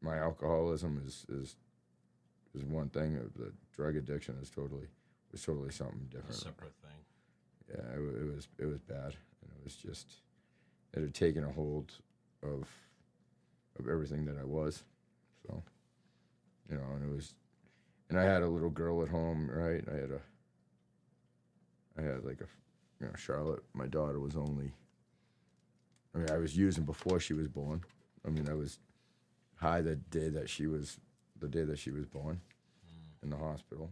my alcoholism is one thing. The drug addiction was totally something A different. separate thing. Yeah, it was bad, and it was just it had taken a hold of everything that I was. So and it was, and I had a little girl at home, right? I had like Charlotte. My daughter was only. I mean, I was using before she was born. I mean, I was high the day that she was born in the hospital.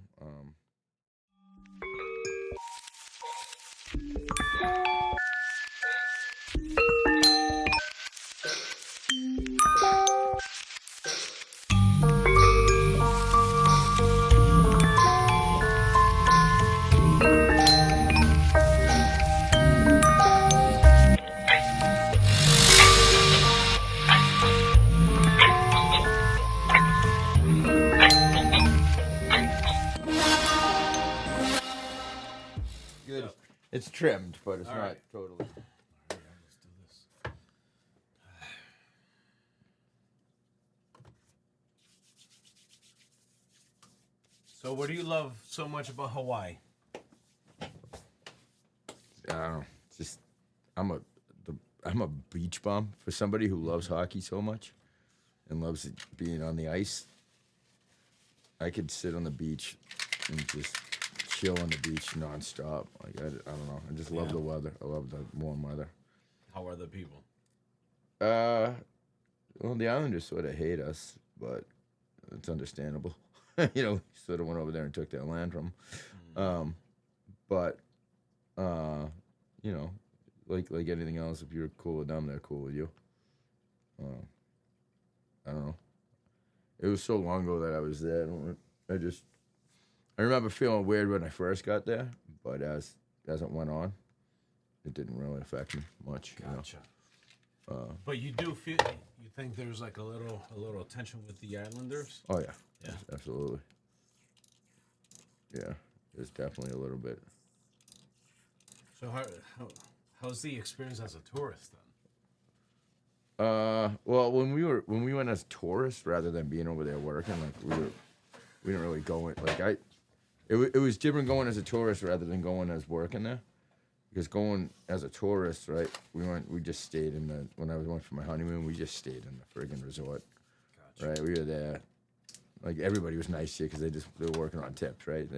Good. It's trimmed, but it's All not right. totally. All right, let's do this. So, what do you love so much about Hawaii? I don't know. It's just I'm a I'm a beach bum for somebody who loves hockey so much and loves being on the ice. I could sit on the beach and just chill on the beach nonstop. Like I don't know. I just love Yeah. the weather. I love the warm weather. How are the people? Uh, well, the Islanders sort of hate us, but it's understandable. Sort of went over there and took their land from 'em. But you know, like anything else, if you're cool with them, they're cool with you. Uh, I don't know. It was so long ago that I was there. I remember feeling weird when I first got there, but as it went on, it didn't really affect me much. Gotcha. But you do feel you think there's like a little tension with the Islanders? Oh yeah, Yeah. absolutely. Yeah, there's definitely a little bit. So how's the experience as a tourist then? Well, when we went as tourists rather than being over there working, like we didn't really go in. It was different going as a tourist rather than going as working there. Because going as a tourist, right? We just stayed when I went for my honeymoon, we just stayed in the friggin' resort, Gotcha. right? We were there, like everybody was nice here because they were working on tips, right?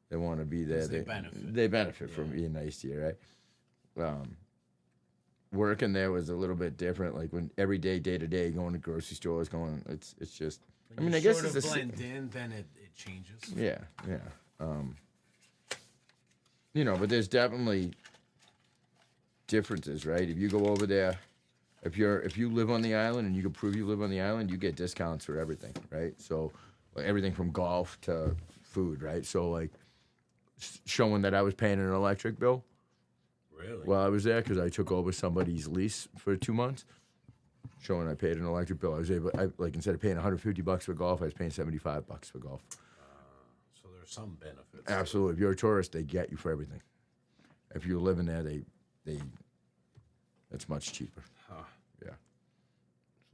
They want to be there. 'Cause they benefit. They benefit from being nice to you, right? Working there was a little bit different. Like when every day to day, going to grocery stores, it's just. When I mean, you I guess sort it's of a blend in, then it changes. yeah. But there's definitely differences, right? If you go over there, if you live on the island and you can prove you live on the island, you get discounts for everything, right? So like everything from golf to food, right? So like showing that I was paying an electric bill Really? while I was there because I took over somebody's lease for 2 months. Showing I paid an electric bill, like instead of paying $150 for golf, I was paying $75 for golf. So there's some benefits. Absolutely. If you're a tourist, they get you for everything. If you're living there, it's much cheaper. Huh. Yeah.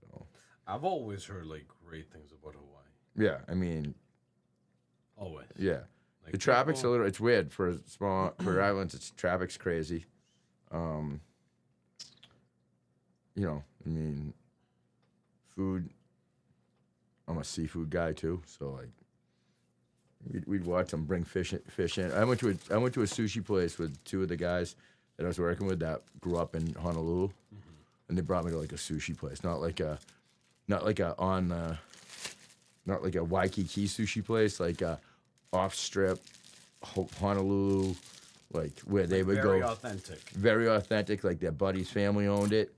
So I've always heard like great things about Hawaii. yeah, I mean, Always. yeah. Like The traffic's people- it's weird for islands. Traffic's crazy. I mean, food. I'm a seafood guy too, so like, we'd watch them bring fish in. I went to a sushi place with two of the guys that I was working with that grew up in Honolulu, and they brought me to like a sushi place, not like a Waikiki sushi place, like a off strip Honolulu, like where they would very go. authentic. Very authentic, like their buddy's family owned it.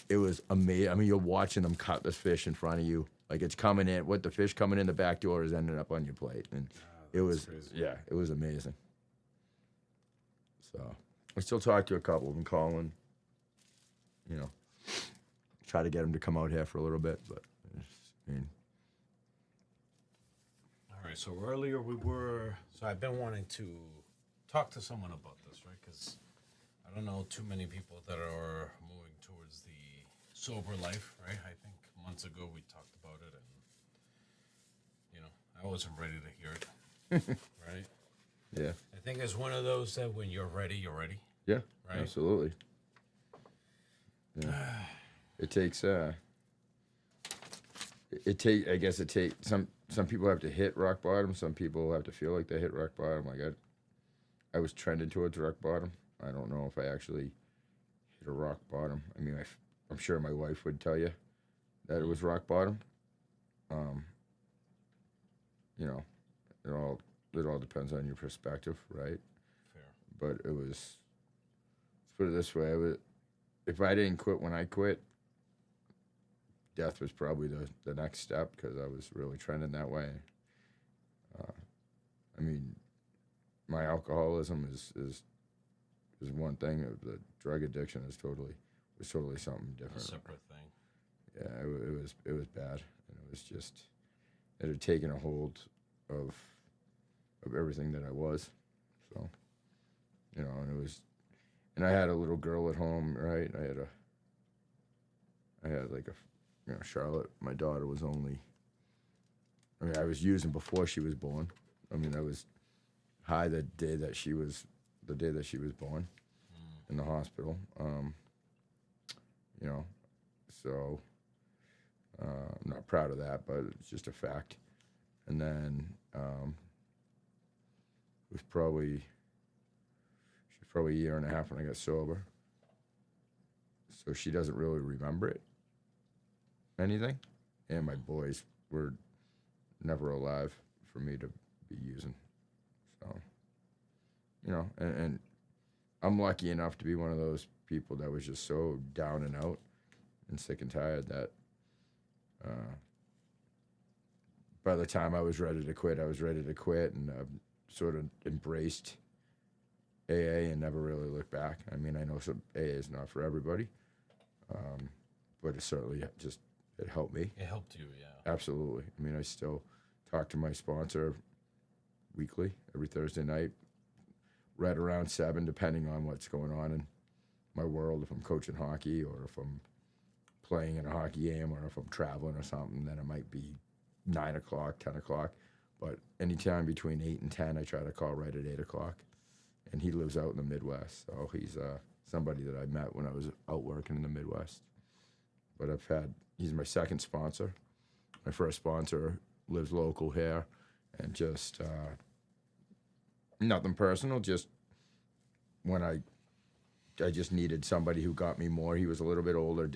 It was amazing. I mean, you're watching them cut this fish in front of you. Like it's coming in, the fish coming in the back door is ending up on your plate. And it was, crazy. yeah, it was amazing. So I still talk to a couple of them, calling, try to get them to come out here for a little bit. But, I mean, All right. So earlier I've been wanting to talk to someone about this, right? Because I don't know too many people that are moving towards the sober life, right? I think months ago we talked about it, and I wasn't ready to hear it. Right? Yeah. I think it's one of those that when you're ready, you're ready. Yeah. Right? Absolutely. Yeah. It takes I guess it take some people have to hit rock bottom. Some people have to feel like they hit rock bottom. Like I was trending towards rock bottom. I don't know if I actually hit a rock bottom. I mean, I'm sure my wife would tell you that it was rock bottom. You know, it all depends on your perspective, right? Fair. But it was, let's put it this way, if I didn't quit when I quit, death was probably the next step because I was really trending that way. I mean, my alcoholism is one thing. The drug addiction was totally something different. A separate thing. Yeah, it was bad, and it was just it had taken a hold of everything that I was. So, and I had a little girl at home, right? I had like Charlotte. My daughter was only. I mean, I was using before she was born. I mean, I was high the day that she was born in the hospital. So I'm not proud of that, but it's just a fact. And then it was probably a year and a half when I got sober. So she doesn't really remember anything. And my boys were never alive for me to be using. So, and I'm lucky enough to be one of those people that was just so down and out and sick and tired that by the time I was ready to quit, and sort of embraced AA and never really looked back. I mean, I know AA is not for everybody, but it certainly it helped me. It helped you, yeah. Absolutely. I mean, I still talk to my sponsor weekly, every Thursday night, right around 7, depending on what's going on in my world. If I'm coaching hockey, or if I'm playing in a hockey game, or if I'm traveling or something, then it might be 9 o'clock, 10 o'clock. But anytime between 8 and 10, I try to call right at 8 o'clock. And he lives out in the Midwest, so he's somebody that I met when I was out working in the Midwest. But he's my second sponsor. My first sponsor lives local here, and just nothing personal, just when I just needed somebody who got me more. He was a little bit older,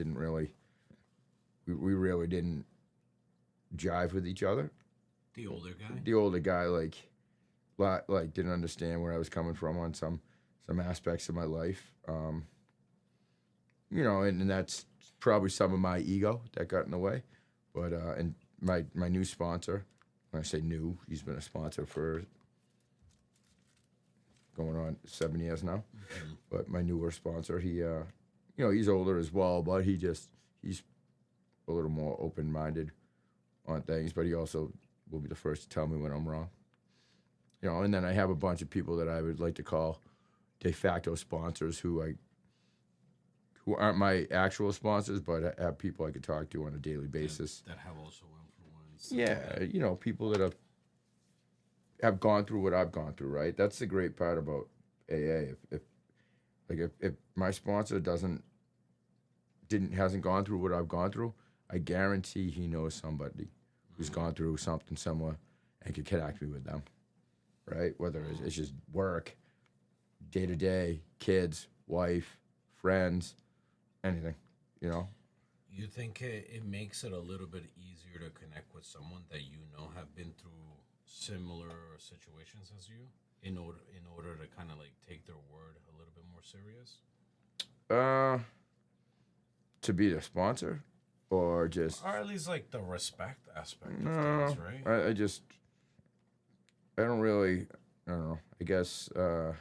we really didn't jive with each other. The older guy? The older guy, like didn't understand where I was coming from on some aspects of my life. And that's probably some of my ego that got in the way. But and my new sponsor, when I say new, he's been a sponsor for going on 7 years now. Mm-hmm. But my newer sponsor, he he's older as well, but he's a little more open-minded on things, but he also will be the first to tell me when I'm wrong. And then I have a bunch of people that I would like to call de facto sponsors who aren't my actual sponsors, but have people I could talk to on a daily basis. That have also influenced. Yeah, people that have gone through what I've gone through, right? That's the great part about AA. If my sponsor hasn't gone through what I've gone through, I guarantee he knows somebody who's gone through something similar and could connect me with them, right? Whether it's just work, day-to-day, kids, wife, friends, anything, You think it makes it a little bit easier to connect with someone that have been through similar situations as you, in order to kind of like take their word a little bit more serious? To be the sponsor, or at least like the respect aspect of things, right? I don't really, I don't know. I guess, I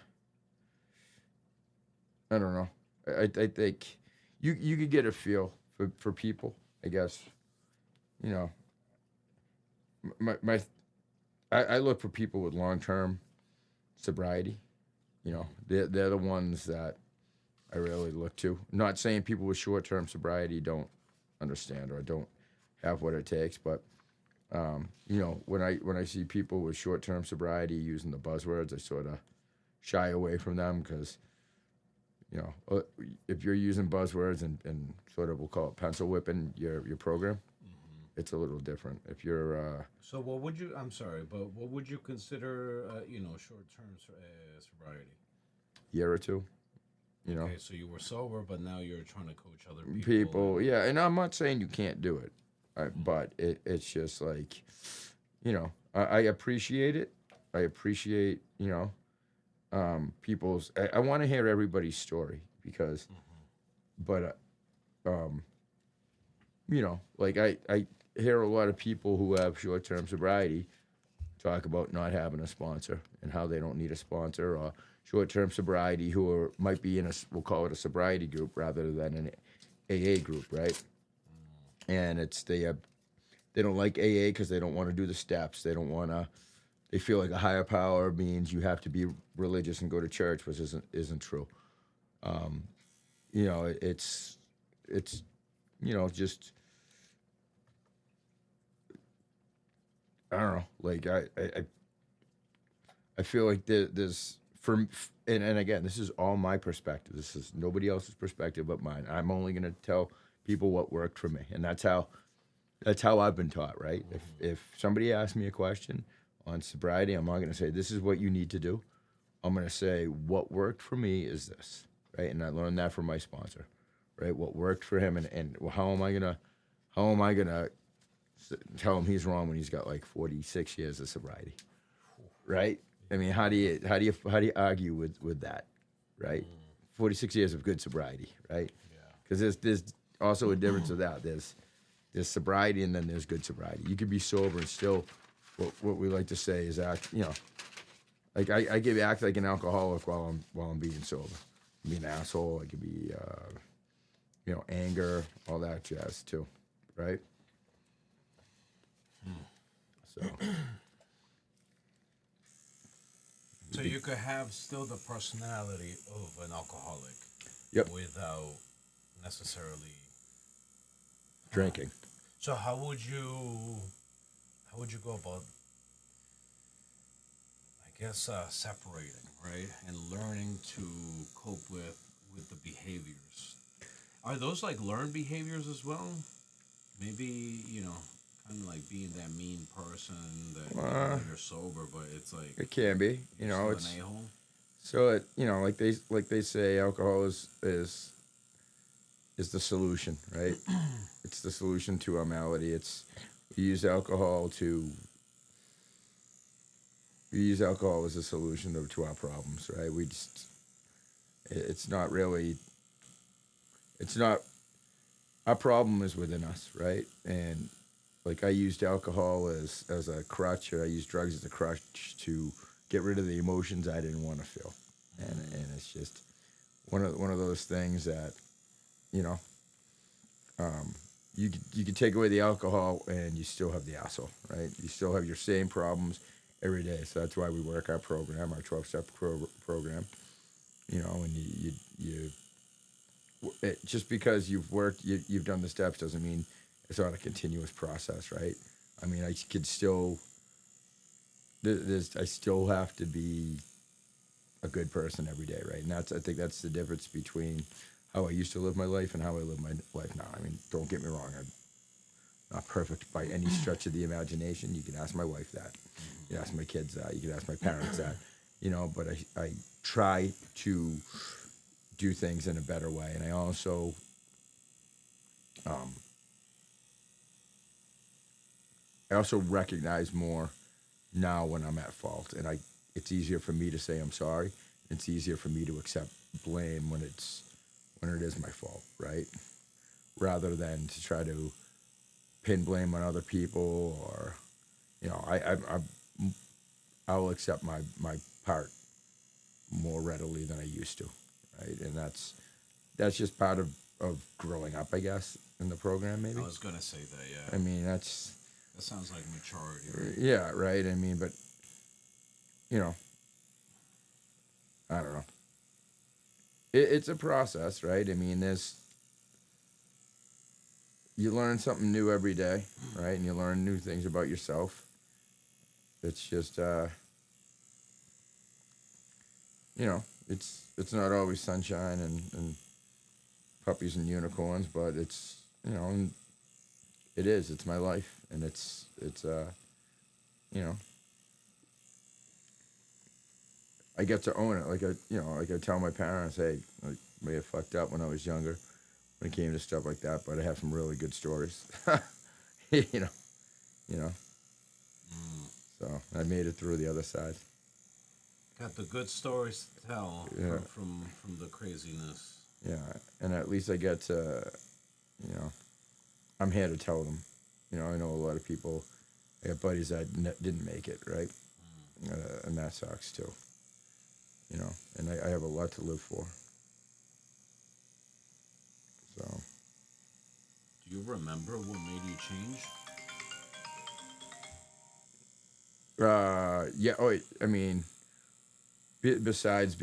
don't know. I think you could get a feel for people, I guess. I look for people with long-term sobriety. They're the ones that I really look to. Not saying people with short-term sobriety don't understand or don't have what it takes. But when I see people with short term sobriety using the buzzwords, I sort of shy away from them because if you're using buzzwords and sort of we'll call it pencil whipping your program, it's a little different. If you're So what would you? I'm sorry, but what would you consider? Short-term sobriety. year or two, you know, Okay, so you were sober, but now you're trying to coach other people. people, yeah. And I'm not saying you can't do it, but it's just like, I appreciate it. I appreciate, people's. I want to hear everybody's story because, but, like I hear a lot of people who have short term sobriety talk about not having a sponsor and how they don't need a sponsor, or short term sobriety might be in we'll call it a sobriety group rather than an AA group, right? And they don't like AA because they don't want to do the steps. They don't want to. They feel like a higher power means you have to be religious and go to church, which isn't true. It's just I don't know. Like I feel like there's and again, this is all my perspective. This is nobody else's perspective but mine. I'm only gonna tell people what worked for me, and that's how I've been taught. Right? If somebody asks me a question on sobriety, I'm not gonna say this is what you need to do. I'm gonna say what worked for me is this, right? And I learned that from my sponsor, right? What worked for him, and how am I gonna tell him he's wrong when he's got like 46 years of sobriety, right? I mean, how do you argue with that, right? 46 years of good sobriety, right? Yeah. Because there's also a difference of that. There's sobriety and then there's good sobriety. You could be sober and still, what we like to say is like I could act like an alcoholic while I'm being sober. I could be an asshole. I could be, anger, all that jazz too, right? So. So you could have still the personality of an alcoholic. Yep. Without necessarily Drinking. So how would you go about, I guess, separating, right, and learning to cope with the behaviors? Are those like learned behaviors as well? Maybe kind of like being that mean person that when you're sober, but it's like It can be, you're still it's an a-hole. so like they say, alcohol is the solution, right? It's the solution to our malady. We use alcohol to we use alcohol as a solution to our problems, right? It's not really it's not our problem is within us, right? And like I used alcohol as a crutch, or I used drugs as a crutch to get rid of the emotions I didn't want to feel, and it's just one of those things that you know you can take away the alcohol and you still have the asshole, right? You still have your same problems every day. So that's why we work our program, our 12-step program. And just because you've done the steps doesn't mean it's not a continuous process, right? I mean, I could still I still have to be a good person every day, right? And I think that's the difference between how I used to live my life and how I live my life now. I mean, don't get me wrong, I'm not perfect by any stretch of the imagination. You can ask my wife that. You can ask my kids that. You can ask my parents that. But I try to do things in a better way. And I also recognize more now when I'm at fault. And it's easier for me to say I'm sorry. It's easier for me to accept blame when it is my fault, right? Rather than to try to pin blame on other people, or I will accept my part more readily than I used to, right? And that's just part of growing up, I guess, in the program. Maybe I was gonna say that. I Yeah, mean that sounds like maturity, right? yeah, right. I mean, but you know, I don't know. It's a process, right? I mean, you learn something new every day, right? And you learn new things about yourself. It's just you know, it's not always sunshine and puppies and unicorns, but it's you know, and it is. It's my life, and it's you know, I get to own it. Like like I tell my parents, hey, I may have fucked up when I was younger when it came to stuff like that, but I have some really good stories. you know, you know. Mm. So I made it through the other side. Got the good stories to tell Yeah, from the craziness. yeah, and at least I get to, you know, I'm here to tell them. I know a lot of people. I got buddies that didn't make it, right, and that sucks too. And I have a lot to live for. So, Do you remember what made you change? yeah. Oh, I mean, besides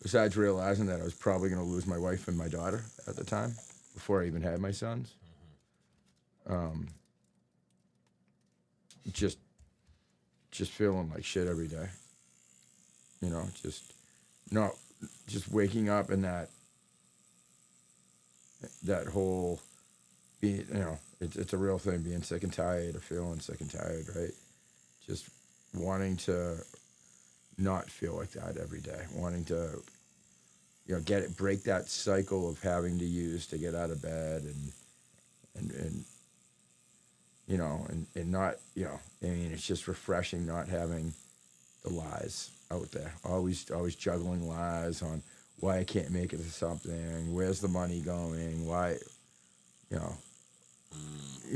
besides realizing that I was probably going to lose my wife and my daughter at the time before I even had my sons, um, just just feeling like shit every day. Just not just waking up and that whole being it's a real thing, being sick and tired or feeling sick and tired, right? Just wanting to not feel like that every day, wanting to get it, break that cycle of having to use to get out of bed and and not I mean, it's just refreshing not having the lies out there, always juggling lies on why I can't make it to something, where's the money going, why you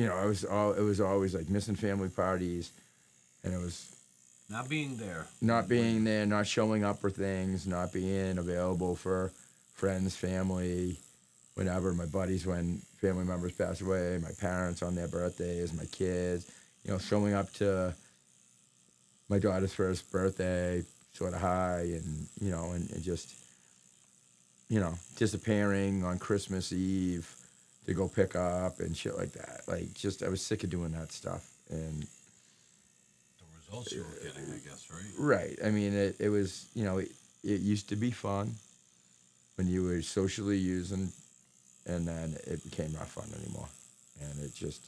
know it was always like missing family parties, and it was Not being there. not being there, not showing up for things, not being available for friends, family, whenever my buddies, when family members pass away, my parents on their birthdays, my kids, showing up to my daughter's first birthday sort of high, and and just disappearing on Christmas Eve to go pick up and shit like that. Like, just I was sick of doing that stuff. And The results you were getting, I guess, right? right, I mean, it was it used to be fun when you were socially using, and then it became not fun anymore. And it just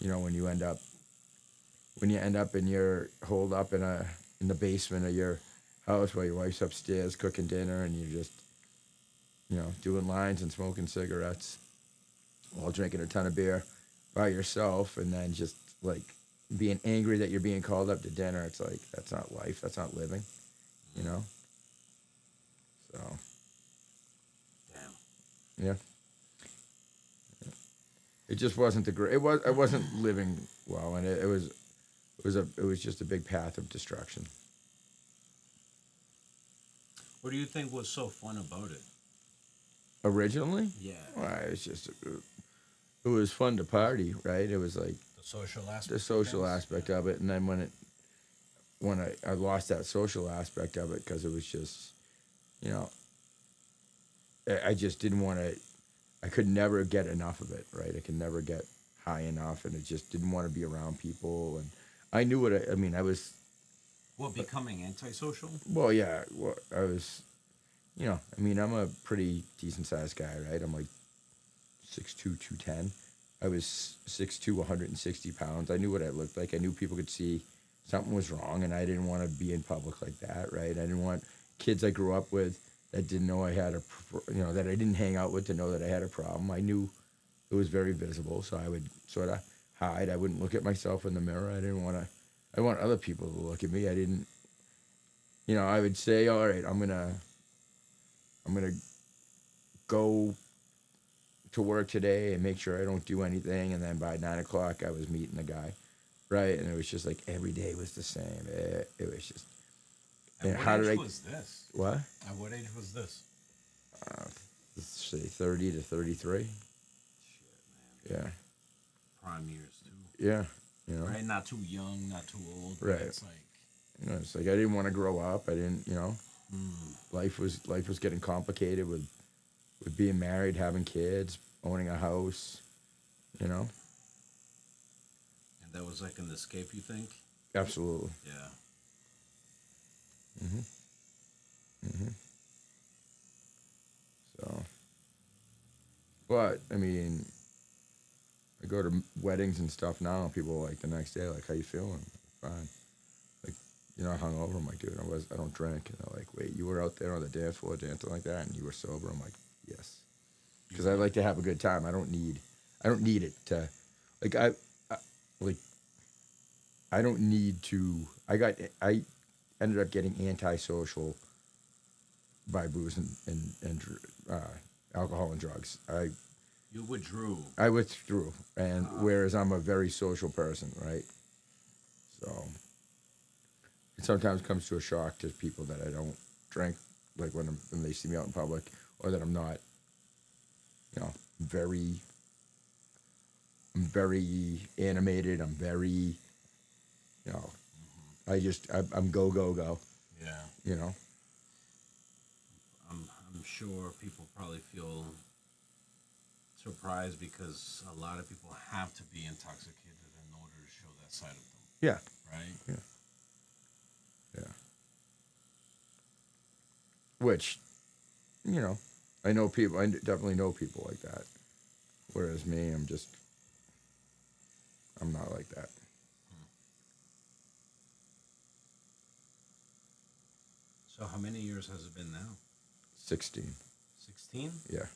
when you end up and you're holed up in the basement of your house while your wife's upstairs cooking dinner, and you're just doing lines and smoking cigarettes while drinking a ton of beer by yourself, and then just like being angry that you're being called up to dinner. It's like, that's not life, that's not living, you know so Damn. yeah, it just wasn't the great. I wasn't living well, and it was just a big path of destruction. What do you think was so fun about it? Originally, Yeah. well, it was fun to party, right? It was like The social the aspect of social things? aspect of it, and then when I lost that social aspect of it, because it was just you know I just didn't want to. I could never get enough of it, right? I could never get high enough, and I just didn't want to be around people. And I knew what I mean. I was What, becoming antisocial? well, yeah. Well, I was, I mean, I'm a pretty decent sized guy, right? I'm like 6'2", 210. I was 6'2", 160 pounds. I knew what I looked like. I knew people could see something was wrong, and I didn't want to be in public like that, right? I didn't want kids I grew up with that didn't know I had that I didn't hang out with to know that I had a problem. I knew it was very visible, so I would sort of hide. I wouldn't look at myself in the mirror. I didn't want to. I want other people to look at me. I didn't. I would say, all right, I'm gonna go to work today and make sure I don't do anything. And then by 9 o'clock, I was meeting the guy, right? And it was just like every day was the same. It was just. At And what how age did I? was this? What? At what age was this? Uh, let's say 30 to 33. Shit, man. Yeah, Prime years, too. yeah. Right? Not too young, not too old. But Right. it's like, It's like I didn't want to grow up. I didn't. mm, Life was getting complicated with being married, having kids, owning a house. you know? And that was like an escape, you think? Absolutely. Yeah. Hmm. Hmm. So, but, I mean, I go to weddings and stuff now, and people are like the next day, like, how you feeling? Fine. Like, you're not hungover? I'm like, dude, I don't drink. And they're like, wait, you were out there on the dance floor dancing like that, and you were sober? I'm like, yes. You Because I did. like to have a good time. I don't need it to, like, I like, I don't need to, I ended up getting antisocial by booze and alcohol and drugs. You withdrew. I withdrew, and Ah. whereas I'm a very social person, right? So it sometimes comes to a shock to people that I don't drink, like when they see me out in public, or that I'm not, you know, very, I'm very animated. I'm very, you know, I'm go go go. Yeah. You know. I'm sure people probably feel surprised because a lot of people have to be intoxicated in order to show that side of them, Yeah. right? Yeah. Yeah. Which, you know, I know people. I definitely know people like that. Whereas me, I'm not like that. So how many years has it been now? 16. 16? Yeah.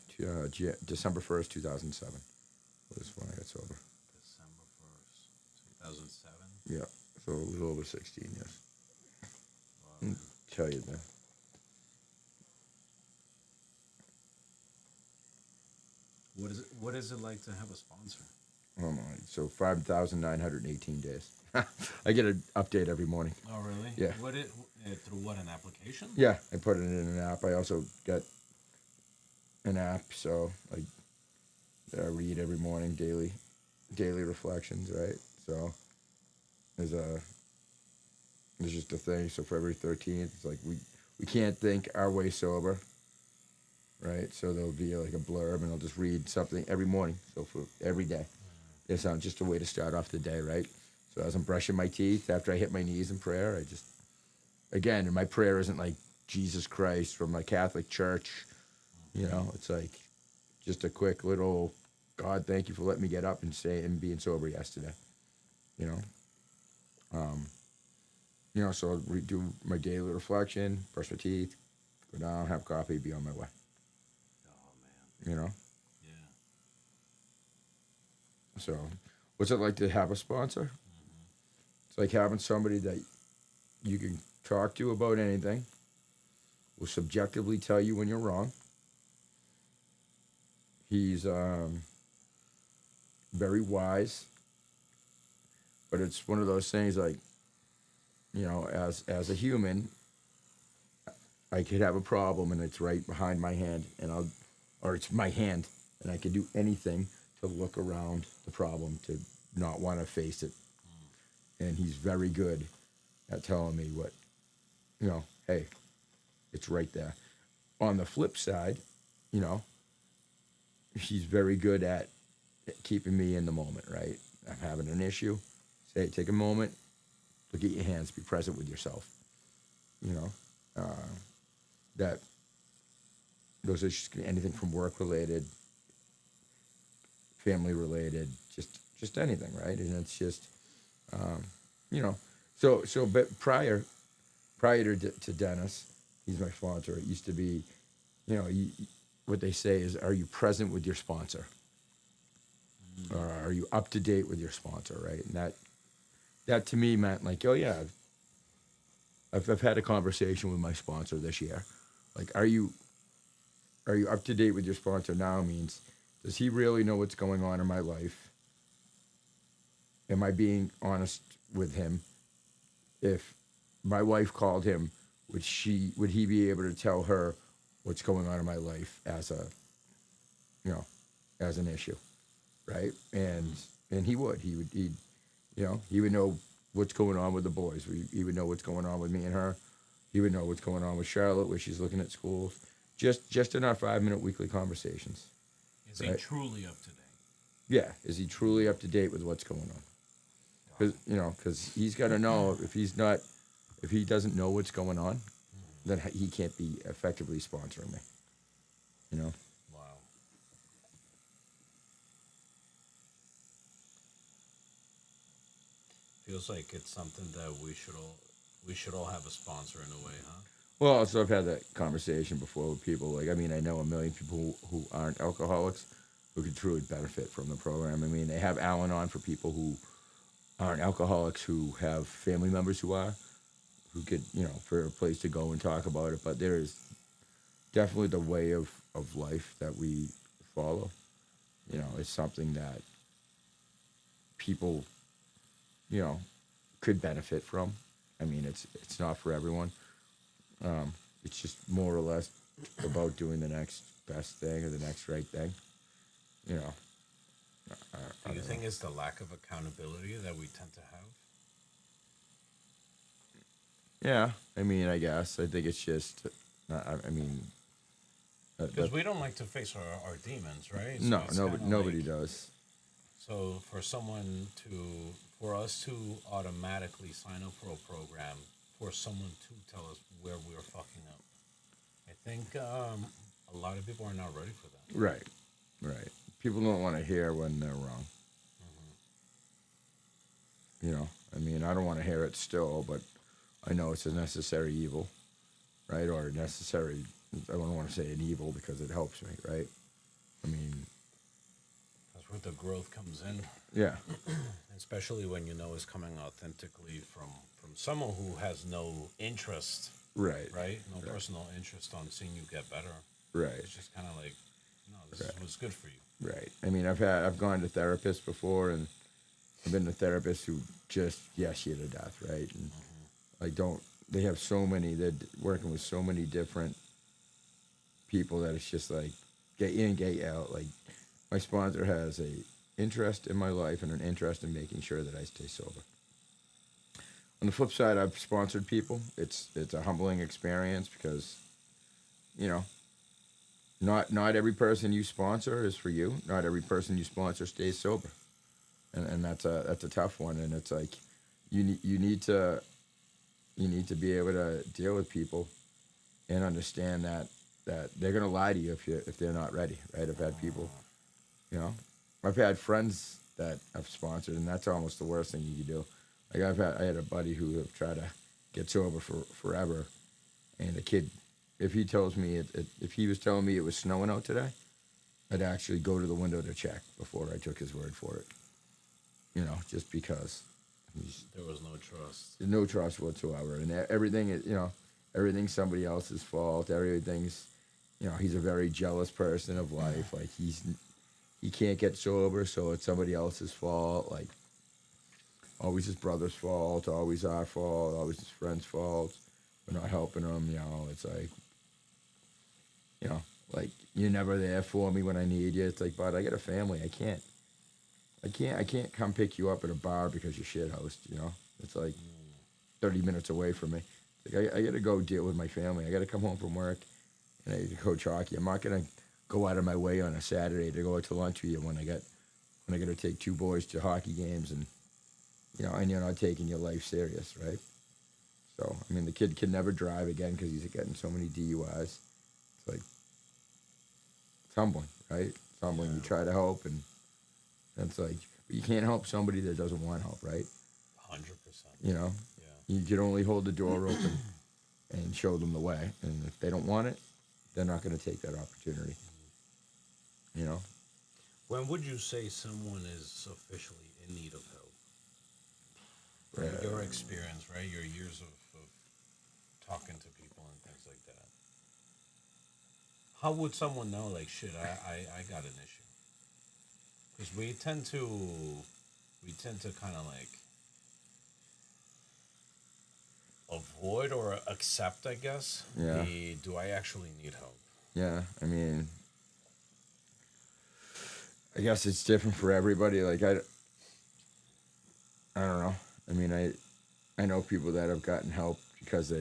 December 1st, 2007 was when I got sober. December 1st, 2007. Yeah. So a little over 16 years. Wow, Mm, man. Tell you that. What is it like to have a sponsor? Oh my. So 5,918 days. I get an update every morning. Oh, really? Yeah. Through what, an application? Yeah. I put it in an app. I also got an app, so that I read every morning, daily reflections, right? So there's a there's just a thing. So for every 13th, it's like we can't think our way sober, right? So there'll be like a blurb, and I'll just read something every morning. So for every day, it's just a way to start off the day, right? So as I'm brushing my teeth, after I hit my knees in prayer, I just again, and my prayer isn't like Jesus Christ from my Catholic church, you know. It's like just a quick little God, thank you for letting me get up and say and being sober yesterday, you know. Um, so I'll do my daily reflection, brush my teeth, go down, have coffee, be on my way. Oh, man. You know. Yeah. So, what's it like to have a sponsor? It's like having somebody that you can talk to about anything, will subjectively tell you when you're wrong. He's very wise, but it's one of those things like, as a human, I could have a problem and it's right behind my hand, or it's my hand, and I can do anything to look around the problem to not want to face it. And he's very good at telling me hey, it's right there. On the flip side, you know, he's very good at keeping me in the moment, right? I'm having an issue. Say, take a moment, look at your hands, be present with yourself. You know, that those issues can be anything from work related, family related, just anything, right? And it's just, um, you know, but prior to Dennis, he's my sponsor. It used to be, what they say is, are you present with your sponsor? Or are you up to date with your sponsor, right? And that to me meant like, oh yeah, I've had a conversation with my sponsor this year. Like, are you up to date with your sponsor now? Means, does he really know what's going on in my life? Am I being honest with him? If my wife called him, would he be able to tell her what's going on in my life you know, as an issue, right? And he would know what's going on with the boys. He would know what's going on with me and her. He would know what's going on with Charlotte, where she's looking at schools. Just in our 5-minute weekly conversations. Is he Right. truly up to date? Yeah, is he truly up to date with what's going on? Because he's got to know if he doesn't know what's going on, then he can't be effectively sponsoring me. You know. Wow. Feels like it's something that we should all have a sponsor in a way, huh? Well, so I've had that conversation before with people. Like, I mean, I know a million people who aren't alcoholics who could truly benefit from the program. I mean, they have Alan on for people who aren't alcoholics who have family members who are, who could, for a place to go and talk about it. But there is definitely the way of life that we follow. It's something that people, you know, could benefit from. I mean, it's not for everyone. It's just more or less about doing the next best thing or the next right thing. You know, I Do you don't know. think it's the lack of accountability that we tend to have? Yeah, I mean, I guess I think it's just. I mean, Because we don't like to face our demons, right? So no, it's kind nobody of like, nobody does. so for us to automatically sign up for a program, for someone to tell us where we're fucking up, I think a lot of people are not ready for that. Right, right. People don't want to hear when they're wrong. I mean, I don't want to hear it still, but I know it's a necessary evil, right? Or a necessary. I don't want to say an evil because it helps me, right? I mean, That's where the growth comes in, yeah, especially when you know it's coming authentically from someone who has no interest, right, right? No right, personal interest on seeing you get better. right, It's just kind of like, no, this is right, what's good for you. right. I mean, I've gone to therapists before, and I've been to therapists who just yes you to death, right? And like don't they have so many they're working with so many different people that it's just like get in, get out. Like my sponsor has a interest in my life and an interest in making sure that I stay sober. On the flip side, I've sponsored people. It's a humbling experience because you know not every person you sponsor is for you. Not every person you sponsor stays sober, and that's a tough one. And it's like you need to be able to deal with people and understand that they're gonna lie to you if they're not ready, right? I've had people, you know, I've had friends that I've sponsored, and that's almost the worst thing you can do. Like I had a buddy who have tried to get sober for forever, and the kid, if he tells me if he was telling me it was snowing out today, I'd actually go to the window to check before I took his word for it. Just because he's There was no trust. no trust whatsoever, and everything is everything's somebody else's fault. Everything's he's a very jealous person of life. Like he can't get sober, so it's somebody else's fault. Like always his brother's fault, always our fault, always his friend's fault. We're not helping him. It's like you know like you're never there for me when I need you. It's like, but I got a family. I can't come pick you up at a bar because you're shit host. It's like 30 minutes away from me. Like I got to go deal with my family. I got to come home from work and I got to coach hockey. I'm not gonna go out of my way on a Saturday to go out to lunch with you when I got to take two boys to hockey games and you're not taking your life serious, right? So I mean, the kid can never drive again because he's getting so many DUIs. It's like it's humbling, right? It's humbling. You Yeah, try to help and it's like but you can't help somebody that doesn't want help, right? 100%. You know, Yeah. you can only hold the door open and show them the way. And if they don't want it, they're not going to take that opportunity. You know, When would you say someone is officially in need of help? From your uh, experience, right? Your years of talking to people and things like that. How would someone know, like, shit, I got an issue? Because we tend to kind of like avoid or accept, I guess, yeah, the do I actually need help? yeah. I mean, I guess it's different for everybody. Like I don't know. I mean, I know people that have gotten help because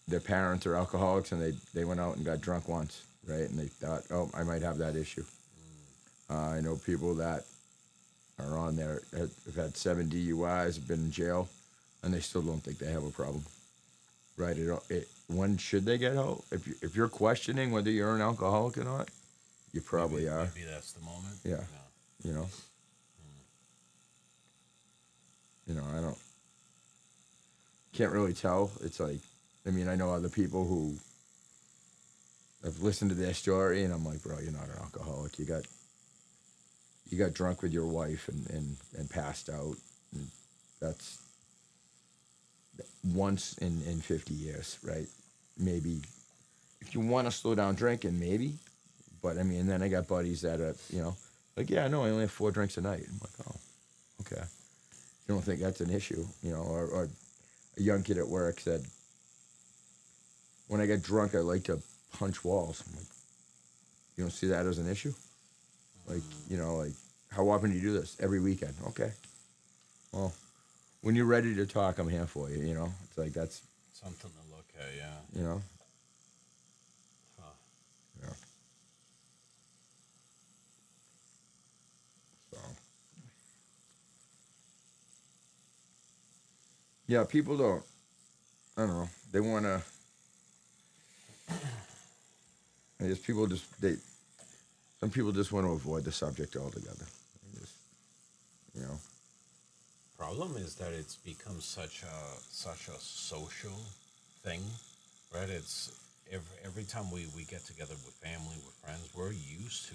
their parents are alcoholics and they went out and got drunk once, right? And they thought, oh, I might have that issue. I know people that are on there have had 7 DUIs, have been in jail, and they still don't think they have a problem. Right? When should they get help? If you're questioning whether you're an alcoholic or not, you probably are. Maybe that's the moment. Yeah. Yeah. You know. I don't can't really tell. It's like, I mean, I know other people who have listened to their story, and I'm like, bro, you're not an alcoholic. You got drunk with your wife and passed out. And that's once in 50 years, right? Maybe if you want to slow down drinking, maybe. But I mean, and then I got buddies that are, like, yeah, no, I only have 4 drinks a night. I'm like, oh, okay. You don't think that's an issue, or a young kid at work said, when I get drunk, I like to punch walls. I'm like, you don't see that as an issue? Like, like, how often do you do this? Every weekend. Okay. Well, when you're ready to talk, I'm here for you, It's like, that's, Something to look at, yeah. you know? Huh. Yeah. So. Yeah, people don't, I don't know, they want to, I guess some people just want to avoid the subject altogether. They just, you know? Problem is that it's become such a social thing, right? It's every time we get together with family, with friends, we're used to,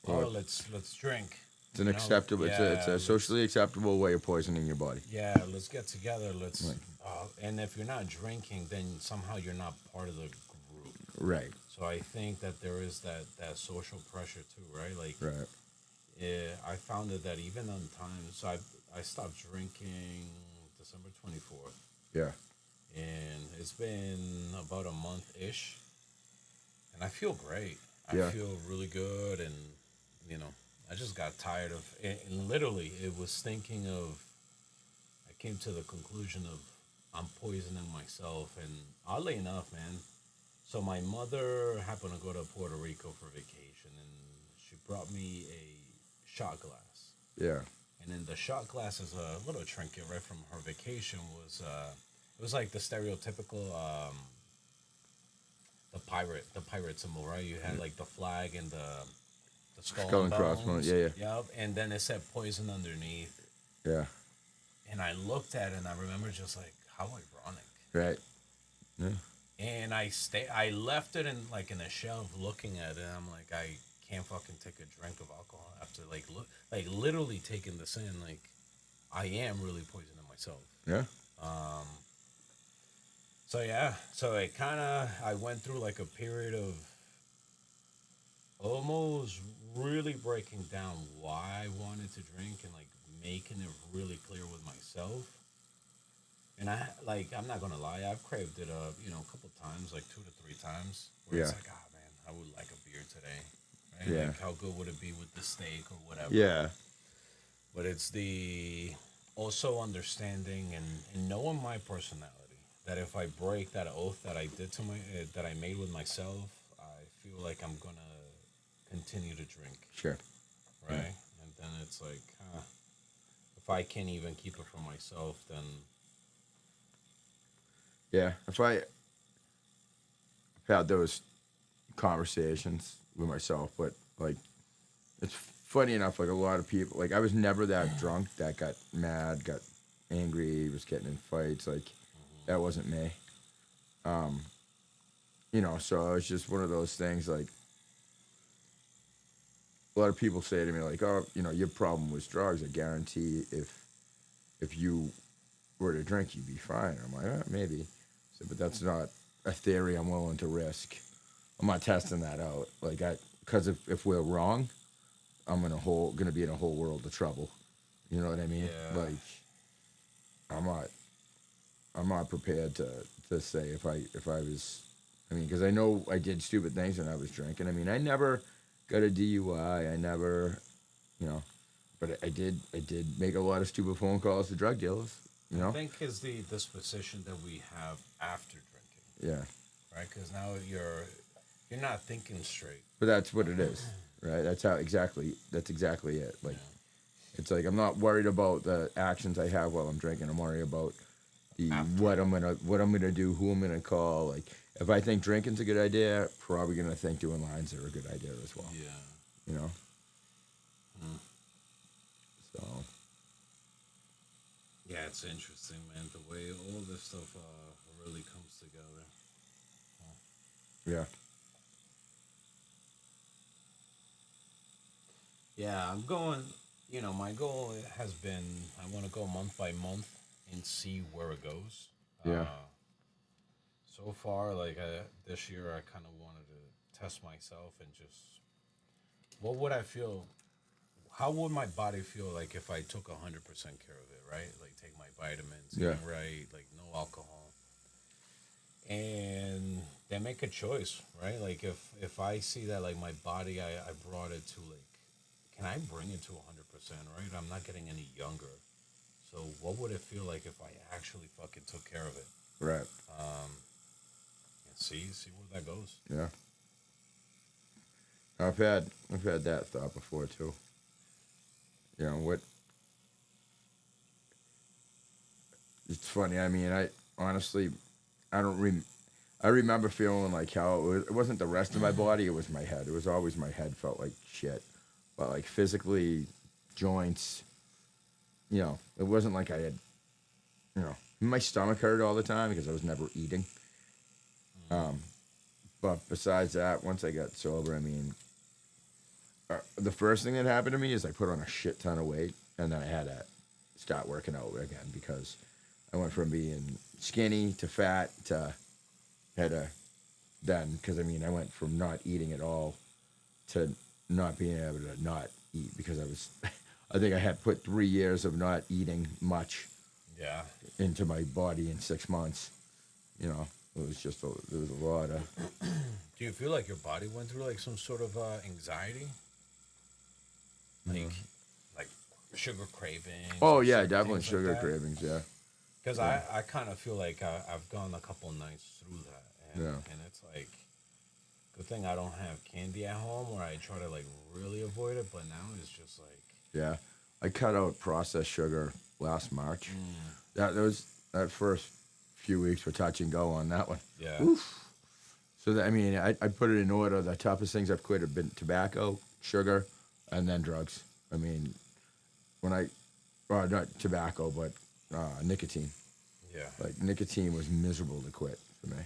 Well, let's drink. it's an acceptable, it's a socially acceptable way of poisoning your body. Yeah, let's get together. Let's, Right. and if you're not drinking, then somehow you're not part of the group. Right. So I think that there is that social pressure too, right? Like, Right. I found it that even on times, so I stopped drinking December 24th, Yeah. and it's been about a month ish, and I feel great. I Yeah. feel really good, and you know, I just got tired of it. And literally, it was thinking of. I came to the conclusion of I'm poisoning myself, and oddly enough, man. So my mother happened to go to Puerto Rico for vacation, and she brought me a shot glass. Yeah. And in the shot glass is a little trinket right from her vacation was it was like the stereotypical the pirate symbol, right? You had like the flag and the skull, Skull and and crossbones. bones. Yeah. Yep. And then it said poison underneath. Yeah. Yeah. And I looked at it and I remember just like how ironic. Right. Yeah. And I left it in a shelf looking at it. I'm like, I can't fucking take a drink of alcohol after like literally taking this in. Like, I am really poisoning myself. Yeah. Um, so yeah, so I went through like a period of almost really breaking down why I wanted to drink and like making it really clear with myself. And I'm not gonna lie, I've craved it a couple times, like 2 to 3 times, where it's Yeah. like, ah man, I would like a beer today. Right? Yeah. Like how good would it be with the steak or whatever? Yeah. But it's the also understanding and knowing my personality that if I break that oath that I did to my that I made with myself, I feel like I'm gonna continue to drink, Sure. right? Yeah. And then it's like, if I can't even keep it for myself, then Yeah. If I've had those conversations with myself, but like, it's funny enough, like a lot of people, like I was never that drunk that got mad, got angry, was getting in fights. Like, that wasn't me. Um, so it's just one of those things. Like, a lot of people say to me, like, oh, your problem was drugs. I guarantee if you were to drink, you'd be fine. I'm like, maybe. So, but that's not a theory I'm willing to risk. I'm not testing that out. Like, because if we're wrong, I'm gonna be in a whole world of trouble. You know what I mean? yeah. Like, I'm not prepared to say if I was. I mean, because I know I did stupid things when I was drinking. I mean, I never got a DUI. I never, you know, but I did make a lot of stupid phone calls to drug dealers. You I know? think is the disposition that we have after drinking, Yeah. right? Because now you're not thinking straight. But that's what it is. right? That's exactly it. Like, Yeah. it's like I'm not worried about the actions I have while I'm drinking. I'm worried about the After. what I'm gonna do, who I'm gonna call. Like, if I think drinking's a good idea, probably gonna think doing lines are a good idea as well. Yeah. You know. Mm. So Yeah, it's interesting, man. The way all this stuff really comes together. Huh. yeah, Yeah, I'm going. You know, my goal has been I want to go month by month and see where it goes. yeah, So far, like this year, I kind of wanted to test myself and just what would I feel? How would my body feel like if I took 100% care of it, right? Like take my vitamins, yeah, eating right, like no alcohol, and then make a choice, right? Like if I see that like my body, I brought it to like, can I bring it to 100%, right? I'm not getting any younger. So what would it feel like if I actually fucking took care of it? right, Um, and see where that goes. yeah. I've had that thought before too. You know what? It's funny. I mean, I honestly, I don't rem- I remember feeling like how it wasn't the rest of my body; it was my head. It was always my head felt like shit, but like physically, joints. It wasn't like I had. My stomach hurt all the time because I was never eating. Mm, But besides that, once I got sober, I mean, the first thing that happened to me is I put on a shit ton of weight, and then I had to start working out again because I went from being skinny to fat to had to then because I mean I went from not eating at all to not being able to not eat because I was I think I had put 3 years of not eating much yeah. into my body in 6 months. You know, there was a lot of. Do you feel like your body went through like some sort of anxiety, like Mhm. like sugar cravings Oh or yeah, certain definitely things like sugar that? cravings. Yeah, Because yeah, I kind of feel like I've gone a couple nights through that, yeah, and it's like good thing I don't have candy at home, where I try to like really avoid it. But now it's just like, yeah. I cut out processed sugar last March. mm, That first few weeks were touch and go on that one. yeah, Oof. So that, I mean, I put it in order. The toughest things I've quit have been tobacco, sugar, and then drugs. I mean, when I, well, not tobacco, but nicotine. yeah, Like nicotine was miserable to quit for me.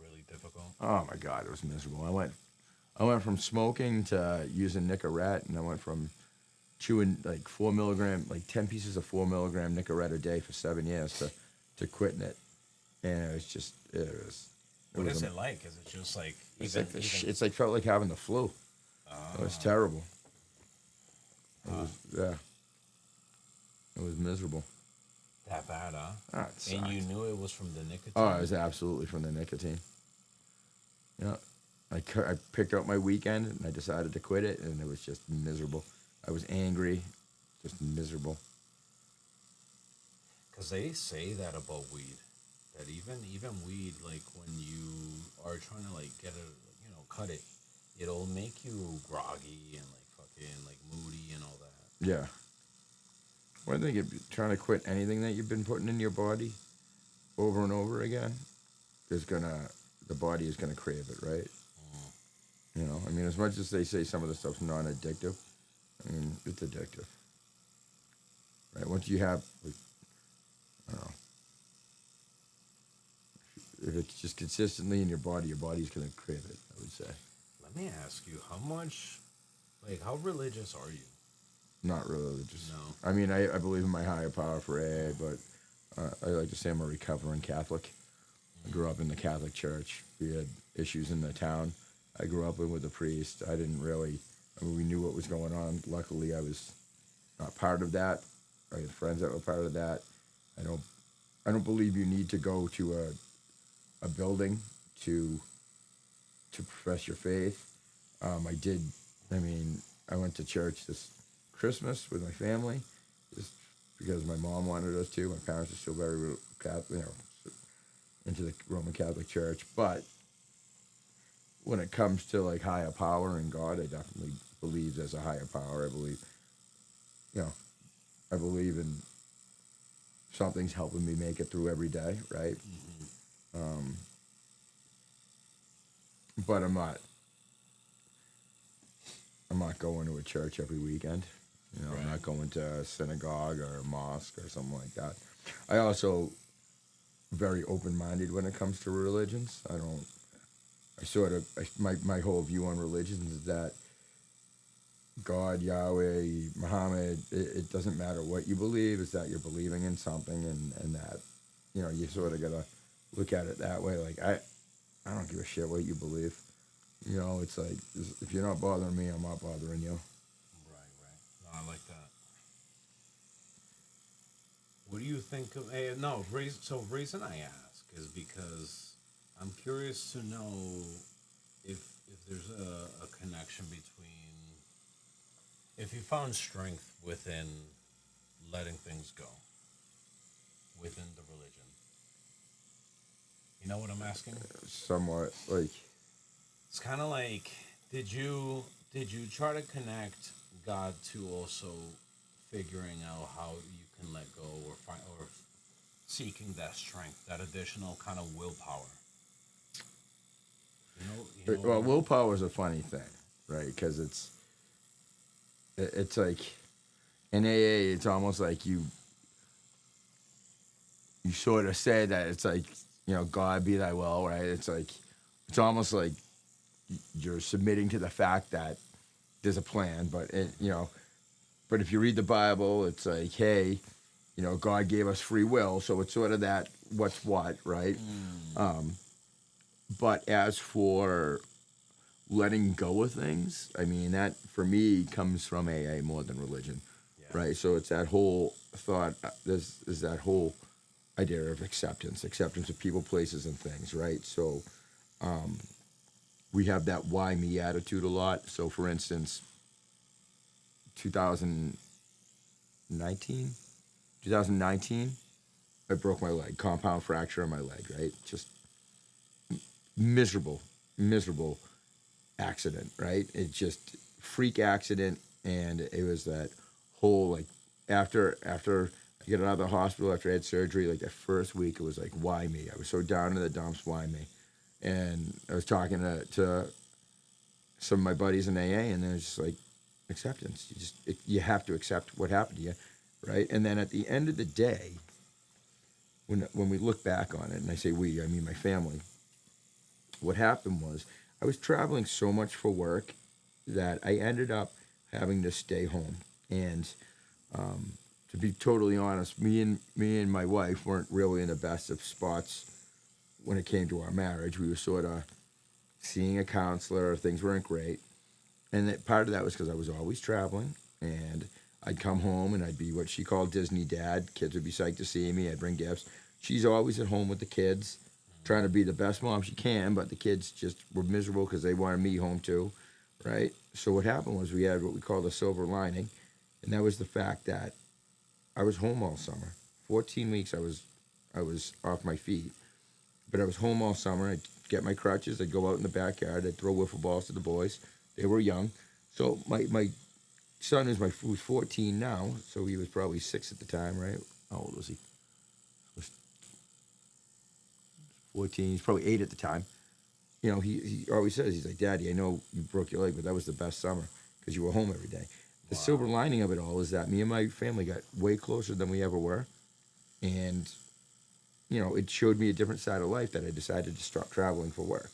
really difficult. Oh my god, it was miserable. I went from smoking to using Nicorette, and I went from chewing like 4 milligram, like 10 pieces of 4 milligram Nicorette a day for 7 years to quitting it, and it What was is a, it like? Is it just like it's like even? it's like felt like having the flu. It was Ah, terrible. It huh, was yeah, it was miserable. that bad, huh? Ah, it And you sucked. knew it was from the Oh, it nicotine. was absolutely from the nicotine. Yeah, I picked out my weekend and I decided to quit it, and it was just miserable. I was angry, just miserable. Because they say that about weed, that even weed, like when you are trying to like get it, cut it, it'll make you groggy and like fucking like moody and all that. Yeah. Well, I think if you're trying to quit anything that you've been putting in your body over and over again, is gonna the body is gonna crave it, right? Mm. I mean, as much as they say some of the stuff's non-addictive, I mean, it's addictive, right? Once you have, like, I don't know, if it's just consistently in your body's gonna crave it. I would say. Let me ask you, how much, like, how religious are you? Not religious. No. I mean, I believe in my higher power for AA, but I like to say I'm a recovering Catholic. I grew up in the Catholic Church. We had issues in the town. I grew up with a priest. I didn't really. I mean, we knew what was going on. Luckily, I was not part of that. I had friends that were part of that. I don't. I don't believe you need to go to a building to profess your faith. I did. I mean, I went to church this Christmas with my family, just because my mom wanted us to. My parents are still very Catholic, into the Roman Catholic Church. But when it comes to like higher power and God, I definitely believes there's a higher power. I believe, you know, I believe in something's helping me make it through every day, right? Mm-hmm. Um, but I'm not going to a church every weekend. You know, I'm Right. not going to a synagogue or a mosque or something like that. I also very open minded when it comes to religions. I don't. I sort of my whole view on religions is that God, Yahweh, Muhammad. It doesn't matter what you believe. It's that you're believing in something, and that you sort of gotta look at it that way. Like I don't give a shit what you believe. It's like if you're not bothering me, I'm not bothering you. Right, right. No, I like that. What do you think of? No, so reason I ask is because I'm curious to know if there's a connection between if you found strength within letting things go within the religion. You know what I'm asking? Somewhat like It's kind of like did you try to connect God to also figuring out how you can let go or find or seeking that strength, that additional kind of willpower. You know what well, I mean? willpower is a funny thing, right? Because it's like in AA, it's almost like you sort of say that it's like God be thy will, right? It's like it's almost like you're submitting to the fact that there's a plan, but if you read the Bible, it's like, hey, God gave us free will, so it's sort of that what's what, right? Mm, Um, but as for letting go of things, I mean, that for me comes from AA more than religion, yeah. right? So it's that whole thought, there's that whole idea of acceptance of people, places, and things, right? So we have that why me attitude a lot. So for instance, 2019, 2019, I broke my leg, compound fracture on my leg, right? Just miserable, miserable accident, right? It just freak accident, and it was that whole like after I get out of the hospital after I had surgery, like that first week, it was like why me? I was so down in the dumps, why me? And I was talking to some of my buddies in AA, and they're just like acceptance. You have to accept what happened to you, right? And then at the end of the day, when we look back on it, and I say we, I mean my family, what happened was I was traveling so much for work that I ended up having to stay home. And to be totally honest, me and my wife weren't really in the best of spots when it came to our marriage. We were sort of seeing a counselor. Things weren't great, and that part of that was because I was always traveling, and I'd come home and I'd be what she called Disney dad. Kids would be psyched to see me. I'd bring gifts. She's always at home with the kids, trying to be the best mom she can, but the kids just were miserable because they wanted me home too, right? So what happened was we had what we call the silver lining, and that was the fact that I was home all summer. 14 weeks I was off my feet, but I was home all summer. I'd get my crutches. I'd go out in the backyard. I'd throw wiffle balls to the boys. They were young. So my son who's 14 now, so he was probably 6 at the time, right? How old was he? Was 14. He's probably 8 at the time. He always says, he's like, Daddy, I know you broke your leg, but that was the best summer because you were home every day. The silver Wow. lining of it all is that me and my family got way closer than we ever were. And, it showed me a different side of life that I decided to stop traveling for work.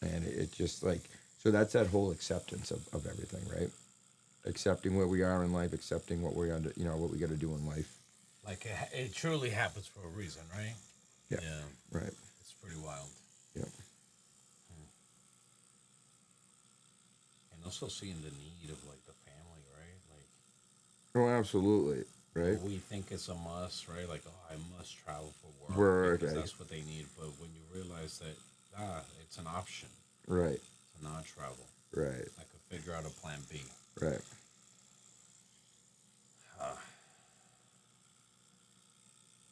And it just like, so that's that whole acceptance of everything, right? Accepting where we are in life, accepting what we're under, what we got to do in life. Like it truly happens for a reason, right? Yeah. Yeah. Right. It's pretty wild. Yeah. And also seeing the need of like the family, right? Like Oh, absolutely. Right. we think it's a must, right? Like, oh, I must travel for work Work. because that's what they need. But when you realize that, it's an option Right. to not travel, Right. I could figure out a plan B. Right. Ah,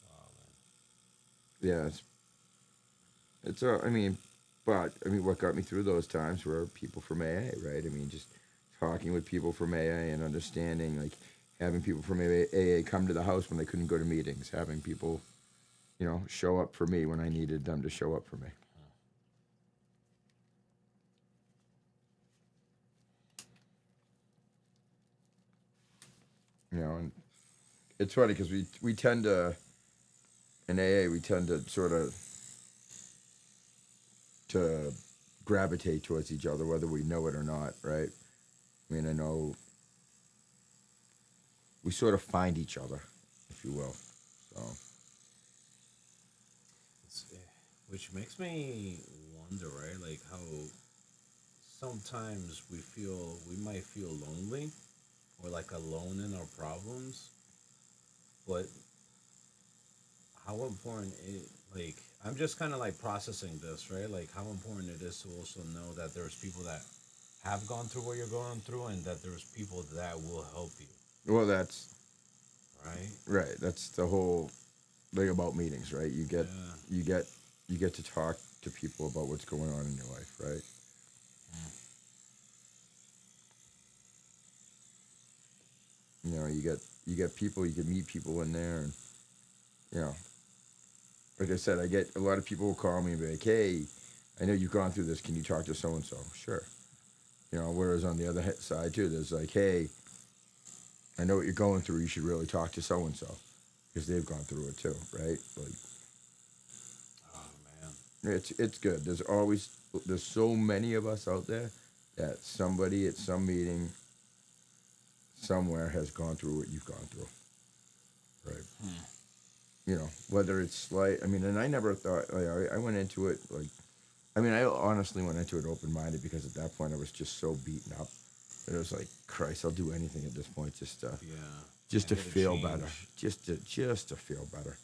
wow, man. Yeah. I mean, but I mean, what got me through those times were people from AA, right? I mean, just talking with people from AA and understanding, like having people from AA come to the house when they couldn't go to meetings, having people, show up for me when I needed them to show up for me. And it's funny because we tend to, in AA, we tend to sort of to gravitate towards each other, whether we know it or not, right? I mean, I know we sort of find each other, if you will. So, Which makes me wonder, right? Like how sometimes we might feel lonely or like alone in our problems, but how important it like I'm just kind of like processing this, right? Like how important it is to also know that there's people that have gone through what you're going through and that there's people that will help you, well, that's right? right. That's the whole thing about meetings, right? Yeah. You get to talk to people about what's going on in your life, right? You get people, you can meet people in there, and you know, like I said, I get a lot of people will call me and be like, "Hey, I know you've gone through this. Can you talk to so and so?" Sure. Whereas on the other side too, there's like, "Hey, I know what you're going through. You should really talk to so and so because they've gone through it too, right?" Like Oh man. it's good. There's so many of us out there that somebody at some meeting somewhere has gone through what you've gone through, right? Whether it's slight. I mean, and I never thought. Like, I went into it like. I mean, I honestly went into it open minded because at that point I was just so beaten up that it was like, Christ, I'll do anything at this point just Yeah. to I hit a feel better, change. just to feel better.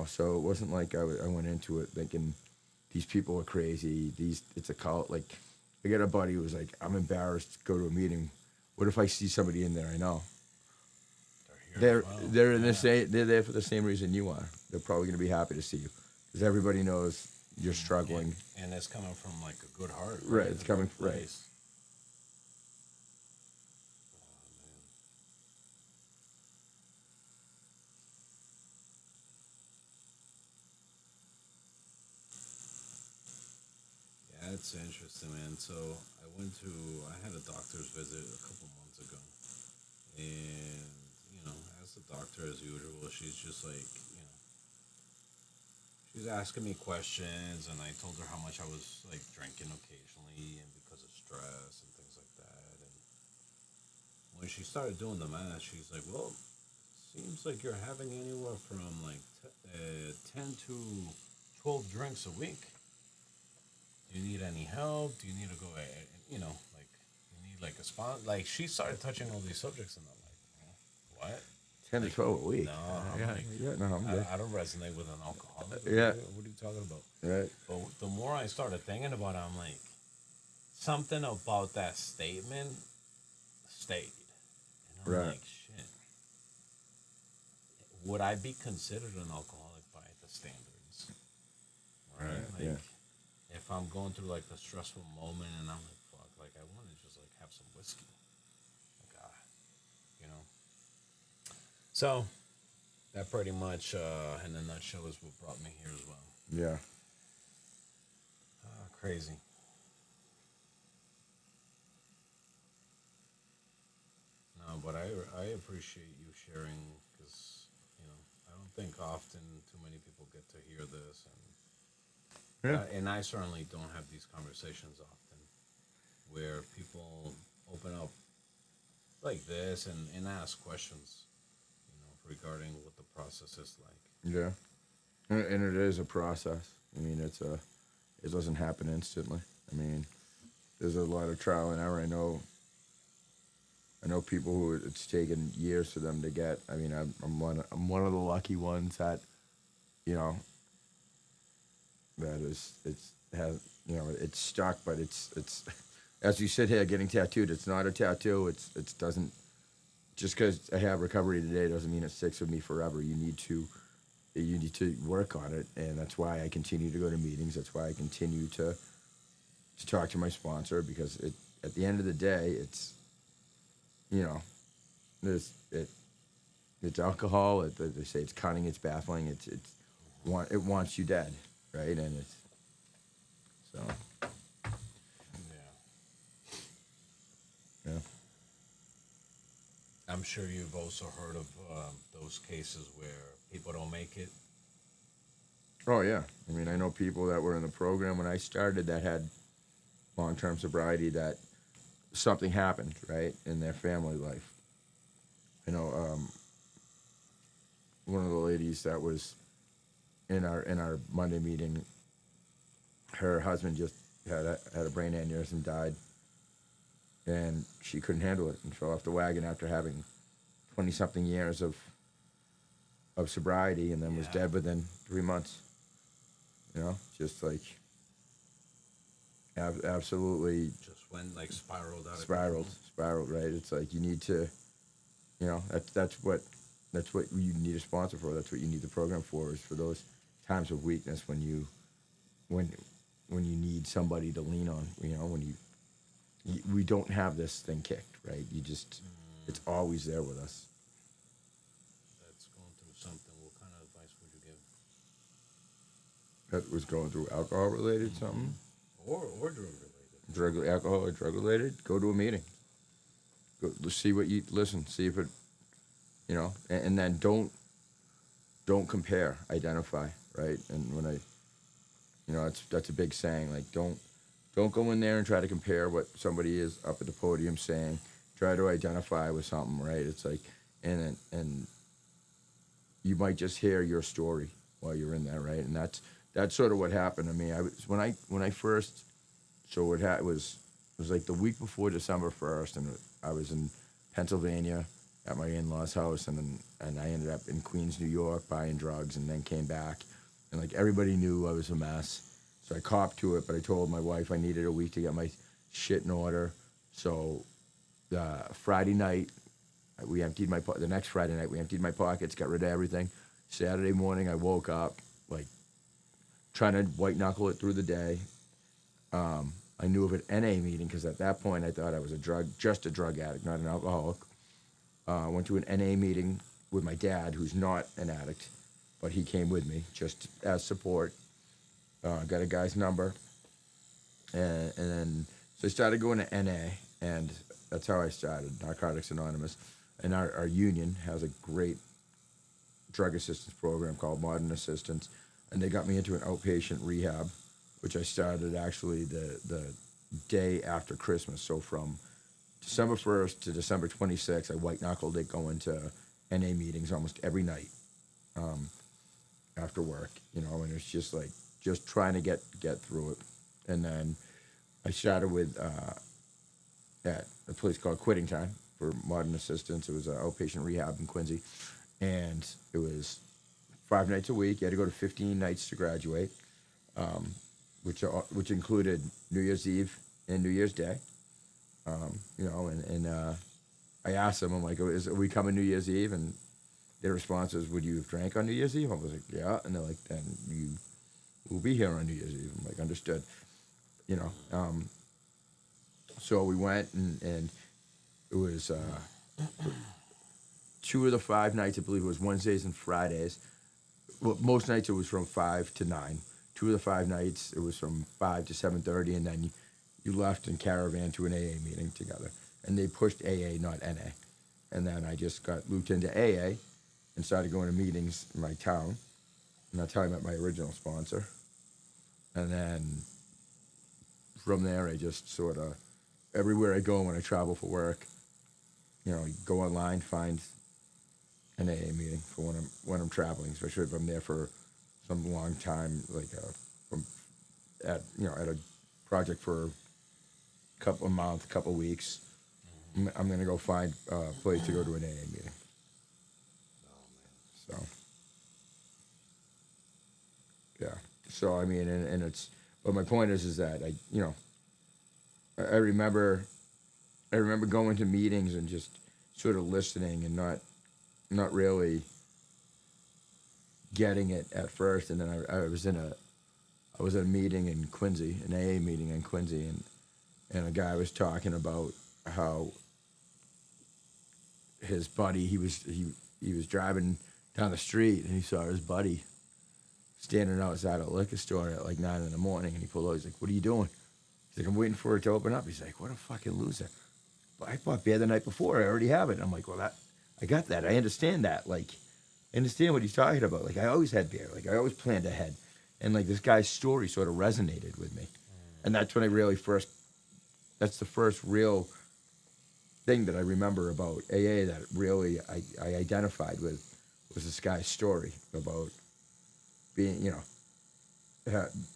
So it wasn't like I went into it thinking these people are crazy. It's a cult. Like, I got a buddy who was like, I'm embarrassed to go to a meeting. What if I see somebody in there I know? They're here as well. They're in the Yeah. same. They're there for the same reason you are. They're probably going to be happy to see you because everybody knows you're struggling. And it's coming from like a good heart, Right. right? It's A good coming right. place. Yeah, it's interesting, man. So I had a doctor's visit a couple months ago, and as the doctor as usual, she's just like, she's asking me questions, and I told her how much I was like drinking occasionally, and because of stress and things like that. And when she started doing the math, she's like, "Well, seems like you're having anywhere from like 10 to 12 drinks a week. Do you need any help? Do you need to go, like, you need like a spot?" Like, she started touching all these subjects, and I'm like, what? 10 to 12 a week. No, I'm Yeah. like, Yeah. No, I'm good. I don't resonate with an alcoholic. Yeah. What are you talking about? Right. But the more I started thinking about it, I'm like, something about that statement stayed. And I'm Right. like, shit. Would I be considered an alcoholic by the standards? Right? Right. Like, Yeah. if I'm going through like a stressful moment and I'm like, fuck, like I want to just like have some whiskey. Like, you know. So that pretty much, in a nutshell, is what brought me here as well. Yeah. Crazy. No, but I appreciate you sharing because I don't think often too many people get to hear this, Yeah. and I certainly don't have these conversations often where people open up like this and ask questions, regarding what the process is like. Yeah. And it is a process. I mean, it doesn't happen instantly. I mean, there's a lot of trial and error. I know people who it's taken years for them to get. I mean, I'm one of the lucky ones that, you know, that is it's has it's stuck, but it's as you sit here getting tattooed. It's not a tattoo. It doesn't just because I have recovery today doesn't mean it sticks with me forever. You need to work on it, and that's why I continue to go to meetings. That's why I continue to talk to my sponsor because at the end of the day, it's, you know, there's it's alcohol. They say it's cunning, it's baffling, it wants you dead, right? And it's so Yeah. yeah. I'm sure you've also heard of those cases where people don't make it. Oh yeah. I mean, I know people that were in the program when I started that had long-term sobriety that something happened right in their family life. You know, one of the ladies that was in our Monday meeting, her husband just had a brain aneurysm, died, and she couldn't handle it and fell off the wagon after having 20 something years of sobriety, and then was Yeah. dead within 3 months. You know, just like absolutely Just went like spiraled out of spiraled, control. spiraled. Right? It's like you need to, you know, that's what you need a sponsor for. That's what you need the program for. Is for those times of weakness when when when you need somebody to lean on. You know, we don't have this thing kicked, right? You just it's always there with us. That's going through something. What kind of advice would you give? That was going through alcohol related Mm-hmm. something, Or drug related. alcohol or drug related. Go to a meeting. Go see what you listen. See if it, you know, and then don't compare. Identify, right? And when I, you know, that's a big saying. Like don't go in there and try to compare what somebody is up at the podium saying. Try to identify with something, right? It's like and you might just hear your story while you're in there, right? And that's sort of what happened to me. I was when I first so it was like the week before December 1st, and I was in Pennsylvania at my in-laws' house, and I ended up in Queens, New York, buying drugs, and then came back, and like everybody knew I was a mess, so I copped to it. But I told my wife I needed a week to get my shit in order. So Friday night, we emptied the next Friday night we emptied my pockets, got rid of everything. Saturday morning I woke up like trying to white knuckle it through the day. I knew of an NA meeting because at that point I thought I was just a drug addict, not an alcoholic. I went to an NA meeting with my dad, who's not an addict, but he came with me just as support. Got a guy's number, and then so I started going to NA, and that's how I started Narcotics Anonymous. And our union has a great drug assistance program called Modern Assistance, and they got me into an outpatient rehab, which I started actually the day after Christmas. So from December 1st to December 26th, I white knuckled it going to NA meetings almost every night after work, you know, and it's just like just trying to get through it. And then I started with at a place called Quitting Time for Modern Assistance. It was an outpatient rehab in Quincy, and it was 5 nights a week. You had to go to 15 nights to graduate, which included New Year's Eve and New Year's Day. You know, and I asked them, I'm like, are we coming New Year's Eve? And their response was, would you have drank on New Year's Eve? I was like, yeah. And they're like, then you will be here on New Year's Eve. I'm like, understood. You know, so we went, and it was 2 of the 5 nights, I believe it was Wednesdays and Fridays. Well, most nights it was from 5 to 9. 2 of the 5 nights it was from 5 to 7:30, and then you left in caravan to an AA meeting together. And they pushed AA, not NA. And then I just got looped into AA and started going to meetings in my town. And that's how I met my original sponsor. And then from there, I just sort of everywhere I go when I travel for work, you know, go online, find an AA meeting for when I'm traveling, especially if I'm there for some long time, like from at a project for a month, couple weeks. I'm gonna go find a place to go to an AA meeting. Oh man. So yeah. So I mean, and it's but my point is that I remember going to meetings and just sort of listening and not really getting it at first, and then I was in a meeting in Quincy, an AA meeting in Quincy, and and a guy was talking about how his buddy he was driving down the street and he saw his buddy standing outside a liquor store at like 9 in the morning, and he pulled over. He's like, "What are you doing?" He's like, "I'm waiting for it to open up." He's like, "What a fucking loser! But I bought beer the night before. I already have it." And I'm like, "Well, that I got that. I understand that. Like, I understand what he's talking about. Like, I always had beer. Like, I always planned ahead." And like this guy's story sort of resonated with me, and that's when I really first. That's the first real thing that I remember about AA that really I identified with was this guy's story about being,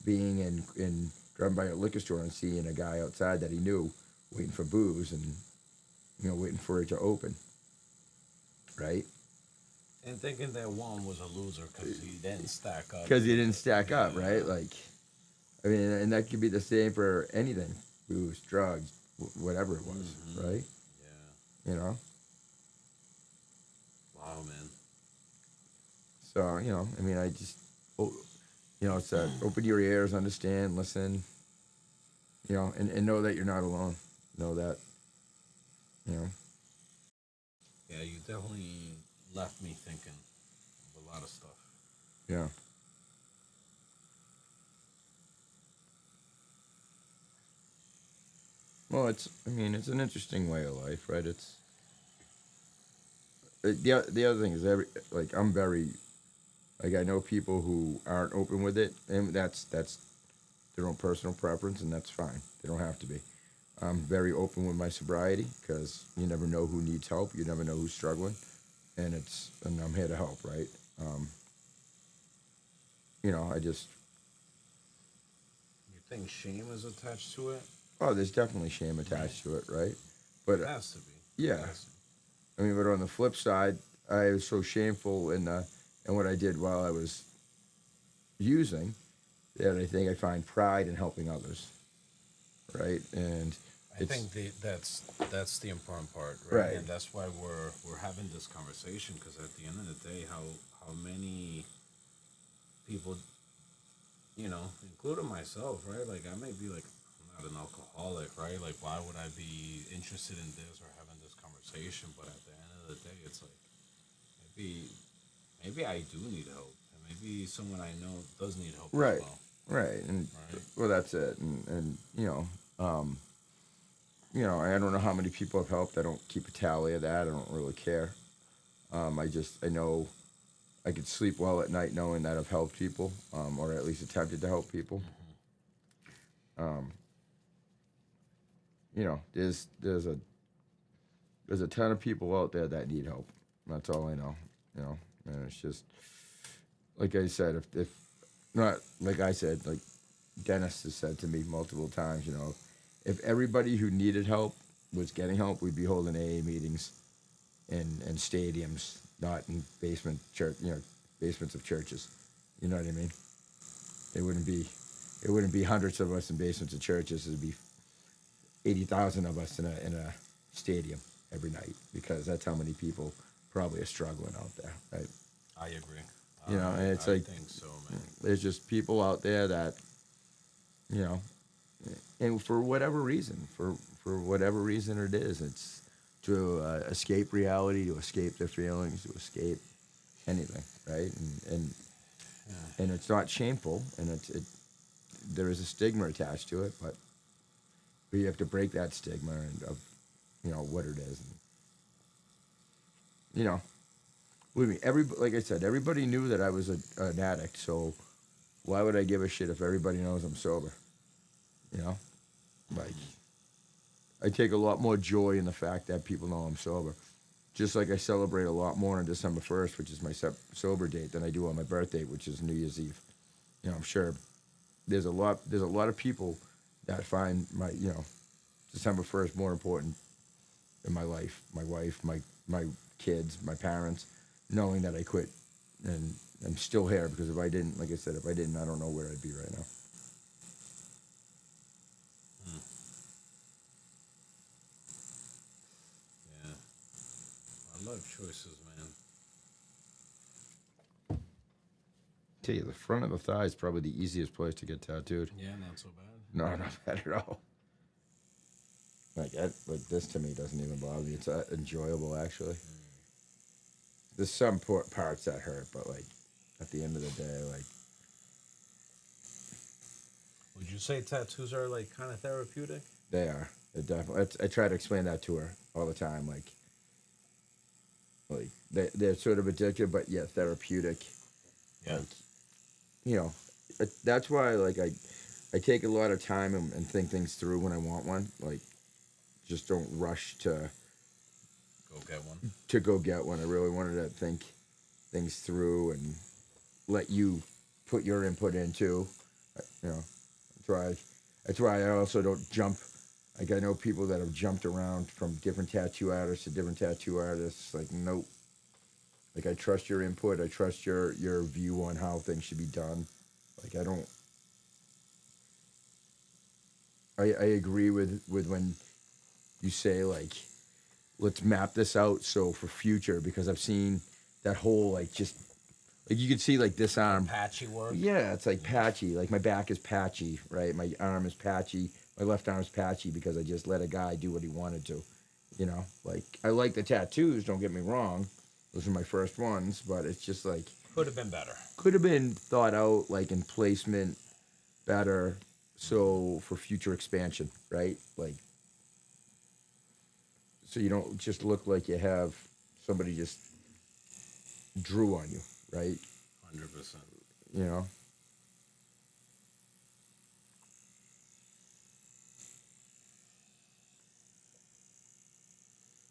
being in driving by a liquor store and seeing a guy outside that he knew waiting for booze and waiting for it to open, right? And thinking that one was a loser because he didn't stack up. Because he didn't stack up, Yeah. right? Like, I mean, and that could be the same for anything, booze, drugs, whatever it was, right? Yeah. You know. Wow, man. So I mean, I just, it's that open your ears, understand, listen, and know that you're not alone. Know that, you know. Yeah, you definitely left me thinking of a lot of stuff. Yeah. Well, I mean, it's an interesting way of life, right? The other thing is I'm very, like, I know people who aren't open with it, and that's their own personal preference, and that's fine. They don't have to be. I'm very open with my sobriety because you never know who needs help. You never know who's struggling, and I'm here to help, right? Um, I just You think shame is attached to it? there's definitely shame attached to it, right? It But has to be. It yeah, has to I mean, but on the flip side, I was so shameful in what I did while I was using that I think I find pride in helping others, right? And I it's think that's the important part, right? right, And that's why we're having this conversation because at the end of the day, how many people, including myself, right? Like I may be like I'm not an alcoholic, right? Like why would I be interested in this or having this conversation? But at the end of the day, it's like maybe maybe I do need help, and maybe someone I know does need help as right, well, right, and right? well, that's it, and I don't know how many people have helped. I don't keep a tally of that. I don't really care. I know I could sleep well at night knowing that I've helped people, or at least attempted to help people. Mm-hmm. Um, there's a ton of people out there that need help. That's all I know. And it's just like I said, if not like I said, like Dennis has said to me multiple times, if everybody who needed help was getting help, we'd be holding AA meetings in stadiums, not in basements of churches. You know what I mean? It wouldn't be it wouldn't be hundreds of us in basements of churches. It'd be 80,000 of us in a stadium every night because that's how many people probably are struggling out there, right? I agree. And it's I like think so, man. there's just people out there that you know, and for whatever reason it is, it's to escape reality, to escape their feelings, to escape anything, right? Yeah. And it's not shameful, and there is a stigma attached to it, but you have to break that stigma and of what it is, and you know, believe me, like I said, everybody knew that I was an addict, so why would I give a shit if everybody knows I'm sober? You know, like I take a lot more joy in the fact that people know I'm sober. Just like I celebrate a lot more on December 1st, which is my sober date, than I do on my birthday, which is New Year's Eve. I'm sure there's a lot of people that find my December 1st more important in my life, my wife, my kids, my parents, knowing that I quit and I'm still here because if I didn't, like I said, if I didn't, I don't know where I'd be right now. Hmm. Yeah. Our life choices, man. Tell you, the front of the thigh is probably the easiest place to get tattooed. Yeah, not so bad. No, not bad at all. Like this to me doesn't even bother me. It's enjoyable actually. There's some parts that hurt, but like at the end of the day, like Would you say tattoos are like kind of therapeutic? they are. They definitely. I try to explain that to her all the time. Like they're sort of addictive, but yet therapeutic. Yeah. Like you know, that's why like I take a lot of time and think things through when I want one. Like just don't rush Go get one. to go get one. I really wanted to think things through and let you put your input into. You know, that's why. That's why I also don't jump. Like I know people that have jumped around from different tattoo artists to different tattoo artists. Like nope. Like I trust your input. I trust your view on how things should be done. Like I don't. I agree with when you say like let's map this out so for future because I've seen that whole like just like you can see like this The arm. patchy work. Yeah, it's like patchy. Like my back is patchy, right? My arm is patchy. My left arm is patchy because I just let a guy do what he wanted to. You know, like I like the tattoos. Don't get me wrong; those are my first ones. But it's just like Could have been better. could have been thought out, like in placement better, so for future expansion, right? Like so you don't just look like you have somebody just drew on you, right? 100%. You know.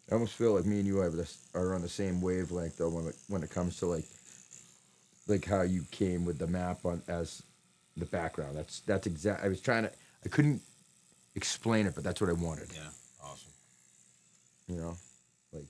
I almost feel like me and you have this are on the same wavelength though when it comes to like how you came with the map on as the background. That's exact. I was trying to. I couldn't explain it, but that's what I wanted. Yeah. Awesome. You know, like